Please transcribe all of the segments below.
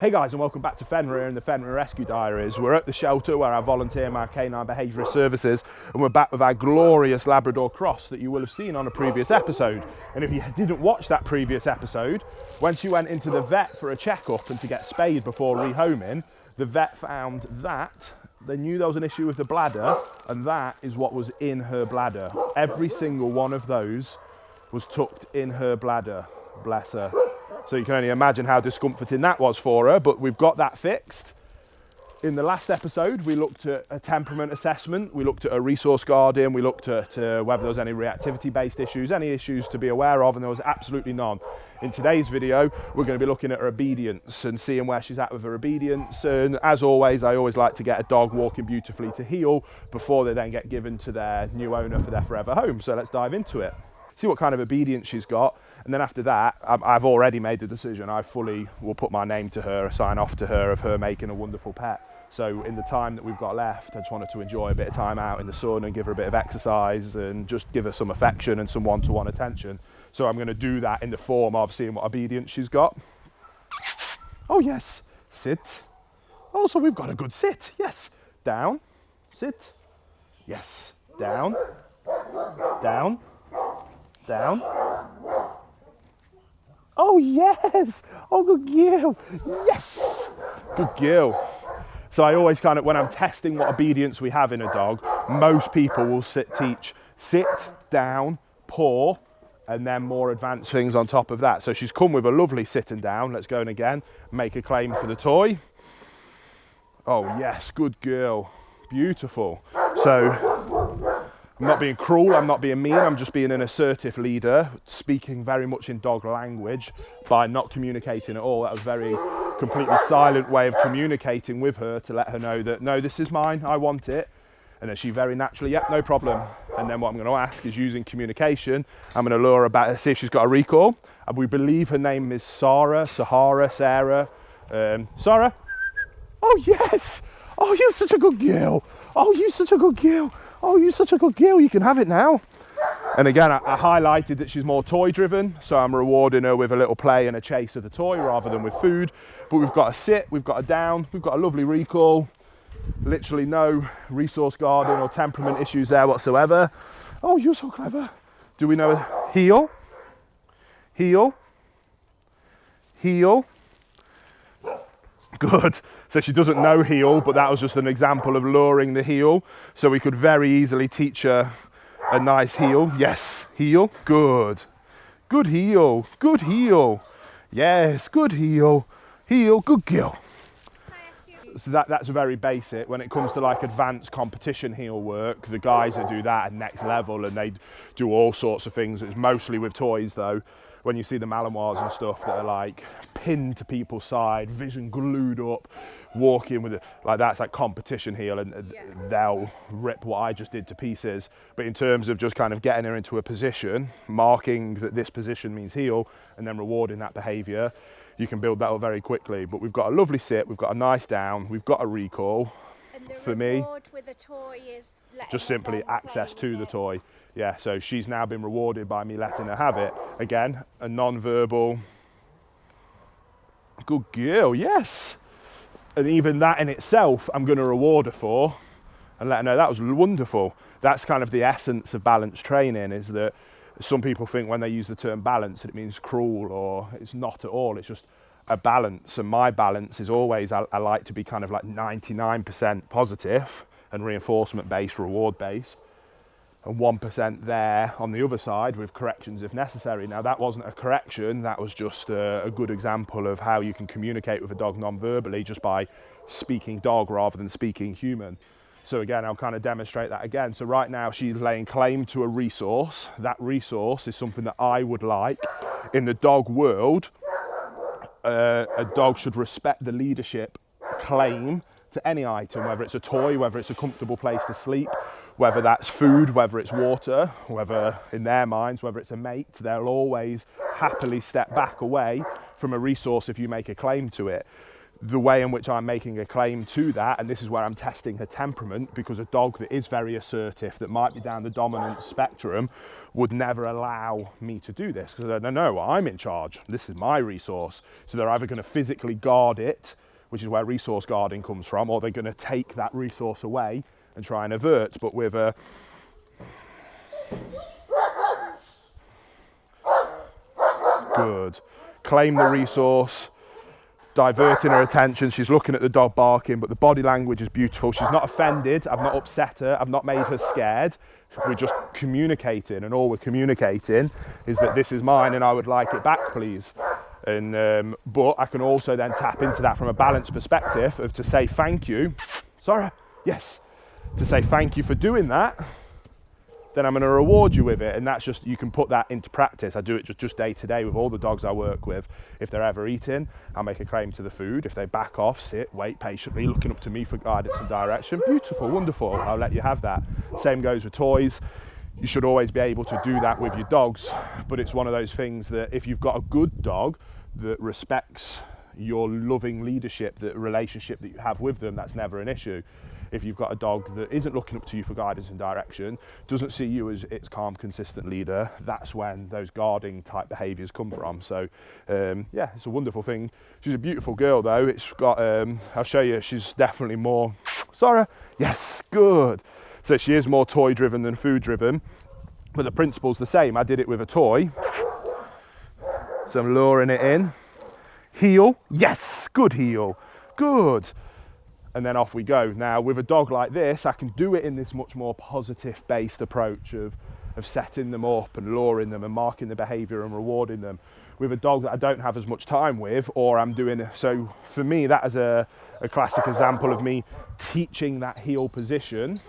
Hey guys, and welcome back to Fenrir and the Fenrir Rescue Diaries. We're at the shelter where I volunteer in my Canine Behaviorist services, and we're back with our glorious Labrador cross that you will have seen on a previous episode. And if you didn't watch that previous episode, when she went into the vet for a checkup and to get spayed before rehoming, the vet found that they knew there was an issue with the bladder, and that is what was in her bladder. Every single one of those was tucked in her bladder, bless her. So you can only imagine how discomforting that was for her, but we've got that fixed. In the last episode, we looked at a temperament assessment, we looked at a resource guarding, we looked at whether there was any reactivity-based issues, any issues to be aware of, and there was absolutely none. In today's video, we're going to be looking at her obedience and seeing where she's at with her obedience. And as always, I always like to get a dog walking beautifully to heel before they then get given to their new owner for their forever home. So let's dive into it. See what kind of obedience she's got, and then after that, I've already made the decision. I fully will put my name to her, sign off to her of her making a wonderful pet. So in the time that we've got left, I just wanted to enjoy a bit of time out in the sun and give her a bit of exercise and just give her some affection and some one-to-one attention. So I'm going to do that in the form of seeing what obedience she's got. Oh yes, sit. Oh, so we've got a good sit. Yes, down, sit. Yes, down, down. Down. Oh yes! Oh, good girl! Yes! Good girl. So I always kind of, when I'm testing what obedience we have in a dog, most people will teach sit, down, paw, and then more advanced things on top of that. So she's come with a lovely sitting down. Let's go in again. Make a claim for the toy. Oh yes, good girl. Beautiful. So I'm not being cruel, I'm not being mean, I'm just being an assertive leader, speaking very much in dog language by not communicating at all. That was very completely silent way of communicating with her to let her know that, no, this is mine, I want it. And then she very naturally, yep, no problem. And then what I'm going to ask is, using communication, I'm going to lure her back, see if she's got a recall. And we believe her name is Sarah. Sarah. Oh yes! Oh, you're such a good girl! Oh, you're such a good girl! Oh, you're such a good girl, you can have it now. And again, I highlighted that she's more toy driven, so I'm rewarding her with a little play and a chase of the toy rather than with food. But we've got a sit, we've got a down, we've got a lovely recall. Literally no resource guarding or temperament issues there whatsoever. Oh, you're so clever. Do we know a heel? Heel. Heel. Good. So she doesn't know heel, but that was just an example of luring the heel. So we could very easily teach her a nice heel. Yes, heel. Good. Good heel. Good heel. Yes, good heel. Heel. Good girl. So that's very basic. When it comes to like advanced competition heel work, the guys that do that are next level, and they do all sorts of things. It's mostly with toys though. When you see the Malinois and stuff that are like pinned to people's side, vision glued up, walking with it, like that's like competition heel, and they'll rip what I just did to pieces. But in terms of just kind of getting her into a position, marking that this position means heel, and then rewarding that behaviour, you can build that up very quickly. But we've got a lovely sit, we've got a nice down, we've got a recall. And the for me, with the toy is just simply access to the toy. Yeah, so she's now been rewarded by me letting her have it. Again, a non-verbal, good girl, yes. And even that in itself, I'm going to reward her for and let her know that was wonderful. That's kind of the essence of balance training, is that some people think when they use the term balance that it means cruel, or it's not at all. It's just a balance, and my balance is always, I like to be kind of like 99% positive and reinforcement based, reward based, and 1% there on the other side with corrections if necessary. Now that wasn't a correction, that was just a good example of how you can communicate with a dog non-verbally just by speaking dog rather than speaking human. So again, I'll kind of demonstrate that again. So right now she's laying claim to a resource. That resource is something that I would like. In the dog world, a dog should respect the leadership claim to any item, whether it's a toy, whether it's a comfortable place to sleep, whether that's food, whether it's water, whether in their minds, whether it's a mate, they'll always happily step back away from a resource if you make a claim to it. the way in which I'm making a claim to that, and this is where I'm testing her temperament, because a dog that is very assertive, that might be down the dominant spectrum, would never allow me to do this, because no, I'm in charge. This is my resource. So they're either going to physically guard it, which is where resource guarding comes from, or they're going to take that resource away and try and avert. But with a good, claim the resource, diverting her attention. She's looking at the dog barking, but the body language is beautiful. She's not offended. I've not upset her. I've not made her scared. We're just communicating, and all we're communicating is that this is mine and I would like it back, please. And but I can also then tap into that from a balanced perspective of to say thank you. Sorry, yes, to say thank you for doing that. Then I'm going to reward you with it, and that's just, you can put that into practice. I do it just day to day with all the dogs I work with. If they're ever eating, I'll make a claim to the food. If they back off, sit, wait patiently, looking up to me for guidance and direction. Beautiful, wonderful, I'll let you have that. Same goes with toys. You should always be able to do that with your dogs, but it's one of those things that if you've got a good dog that respects your loving leadership, that relationship that you have with them, that's never an issue. If you've got a dog that isn't looking up to you for guidance and direction, doesn't see you as its calm, consistent leader, that's when those guarding type behaviours come from. So yeah, it's a wonderful thing. She's a beautiful girl though. It's got, I'll show you, she's definitely more, sorry, yes, good. So she is more toy driven than food driven, but the principle's the same. I did it with a toy. So I'm luring it in. Heel, yes, good heel, good. And then off we go. Now with a dog like this, I can do it in this much more positive based approach of setting them up and luring them and marking the behaviour and rewarding them. With a dog that I don't have as much time with, or I'm doing, so for me that is a classic example of me teaching that heel position,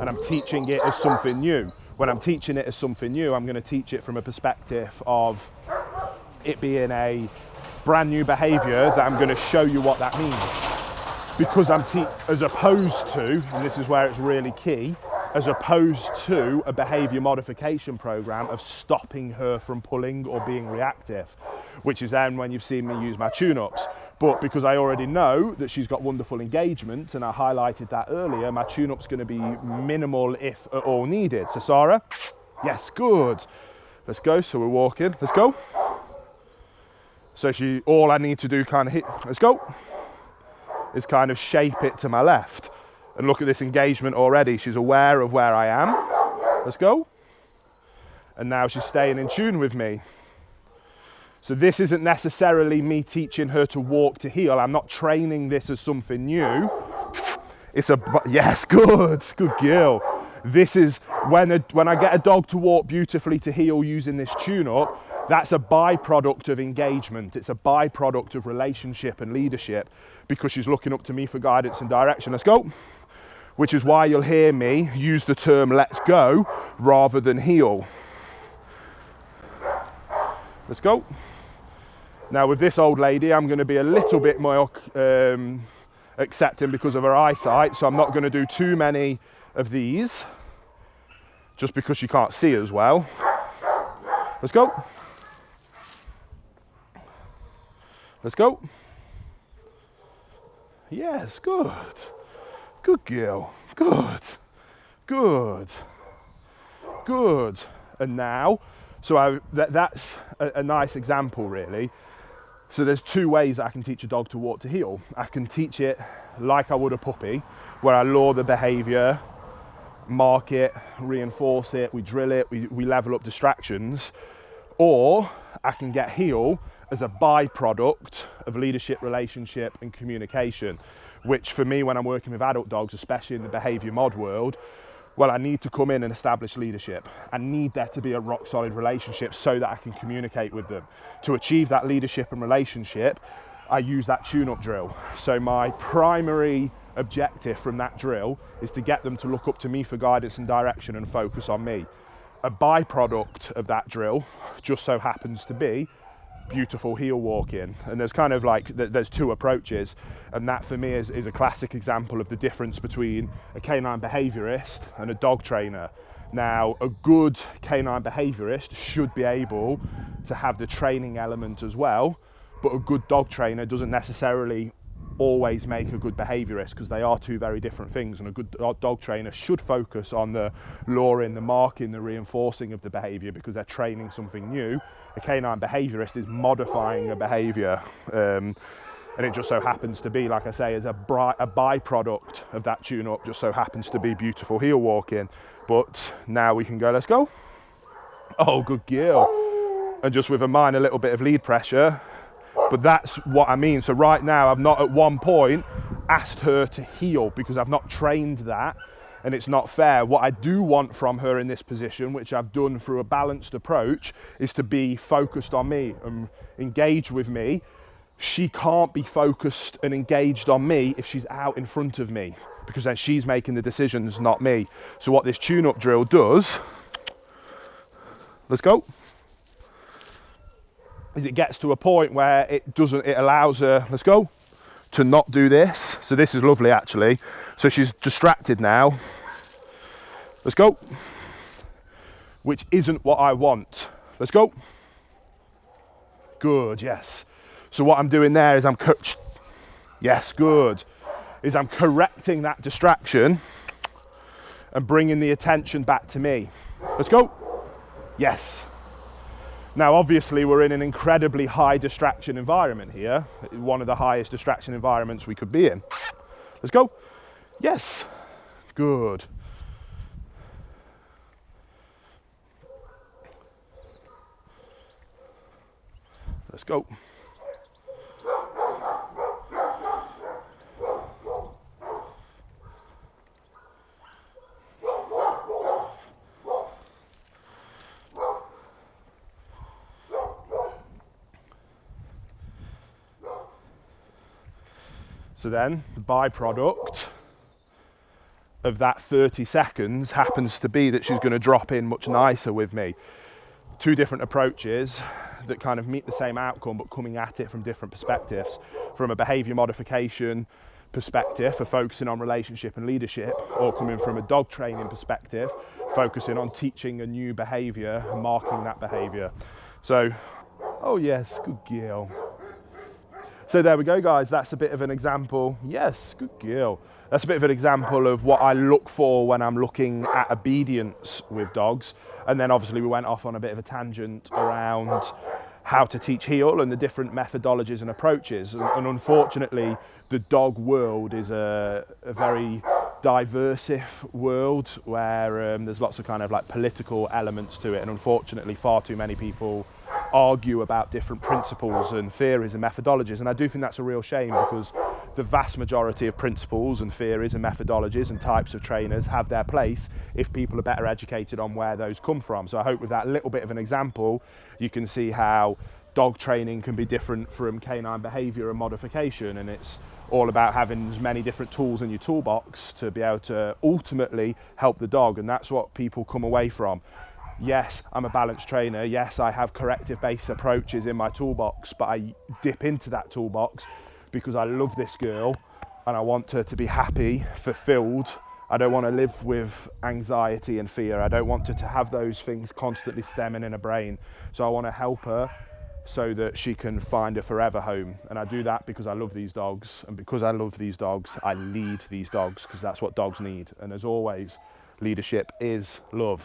and I'm teaching it as something new. When I'm teaching it as something new, I'm going to teach it from a perspective of it being a brand new behaviour that I'm going to show you what that means. Because as opposed to, and this is where it's really key, as opposed to a behaviour modification program of stopping her from pulling or being reactive, which is then when you've seen me use my tune-ups. But because I already know that she's got wonderful engagement, and I highlighted that earlier, my tune-up's going to be minimal if at all needed. So Sarah, yes, good. Let's go. So we're walking. Let's go. So all I need to do kind of hit, let's go, is kind of shape it to my left. And look at this engagement already. She's aware of where I am. Let's go. And now she's staying in tune with me. So this isn't necessarily me teaching her to walk to heel. I'm not training this as something new. It's yes, good girl. This is when I get a dog to walk beautifully to heel using this tune-up, that's a byproduct of engagement. It's a byproduct of relationship and leadership, because she's looking up to me for guidance and direction. Let's go. Which is why you'll hear me use the term let's go rather than heel. Let's go. Now with this old lady, I'm going to be a little bit more accepting because of her eyesight, so I'm not going to do too many of these, just because she can't see as well. Let's go. Let's go. Yes, good. Good girl. Good. Good. Good. And now, so that's a nice example really. So there's two ways that I can teach a dog to walk to heel. I can teach it like I would a puppy, where I lure the behaviour, mark it, reinforce it, we drill it, we level up distractions. Or I can get heel as a byproduct of leadership, relationship and communication, which for me when I'm working with adult dogs, especially in the behaviour mod world, well, I need to come in and establish leadership. I need there to be a rock solid relationship so that I can communicate with them. To achieve that leadership and relationship, I use that tune-up drill. So my primary objective from that drill is to get them to look up to me for guidance and direction and focus on me. A byproduct of that drill just so happens to be beautiful heel walking. And there's kind of like, there's two approaches, and that for me is a classic example of the difference between a canine behaviorist and a dog trainer. Now, a good canine behaviorist should be able to have the training element as well, but a good dog trainer doesn't necessarily always make a good behaviorist, because they are two very different things, and a good dog trainer should focus on the luring, the marking, the reinforcing of the behavior, because they're training something new. A canine behaviorist is modifying a behavior, and it just so happens to be, like I say, as a byproduct of that tune-up, just so happens to be beautiful heel walking. But now we can go, let's go. Oh, good girl. And just with a minor little bit of lead pressure. But that's what I mean. So right now, I've not at one point asked her to heel, because I've not trained that, and it's not fair. What I do want from her in this position, which I've done through a balanced approach, is to be focused on me and engage with me. She can't be focused and engaged on me if she's out in front of me, because then she's making the decisions, not me. So what this tune-up drill does, let's go, is it gets to a point where it allows her, let's go, to not do this. So this is lovely, actually. So she's distracted now. Let's go. Which isn't what I want. Let's go. Good, yes. So what I'm doing there is yes, good. Is I'm correcting that distraction and bringing the attention back to me. Let's go. Yes. Now, obviously, we're in an incredibly high distraction environment here. One of the highest distraction environments we could be in. Let's go. Yes. Good. Let's go. So then the byproduct of that 30 seconds happens to be that she's going to drop in much nicer with me. Two different approaches that kind of meet the same outcome, but coming at it from different perspectives. From a behavior modification perspective for focusing on relationship and leadership, or coming from a dog training perspective, focusing on teaching a new behavior and marking that behavior. So, oh yes, good girl. So there we go, guys. That's a bit of an example. Yes, good girl. That's a bit of an example of what I look for when I'm looking at obedience with dogs. And then obviously we went off on a bit of a tangent around how to teach heel and the different methodologies and approaches. And unfortunately, the dog world is a very diversive world where there's lots of kind of like political elements to it. And unfortunately, far too many people argue about different principles and theories and methodologies, and I do think that's a real shame, because the vast majority of principles and theories and methodologies and types of trainers have their place if people are better educated on where those come from. So I hope with that little bit of an example you can see how dog training can be different from canine behavior and modification, and it's all about having as many different tools in your toolbox to be able to ultimately help the dog. And that's what people come away from. Yes, I'm a balanced trainer. Yes, I have corrective-based approaches in my toolbox, but I dip into that toolbox because I love this girl and I want her to be happy, fulfilled. I don't want to live with anxiety and fear. I don't want her to have those things constantly stemming in her brain. So I want to help her so that she can find a forever home. And I do that because I love these dogs. And because I love these dogs, I lead these dogs, because that's what dogs need. And as always, leadership is love.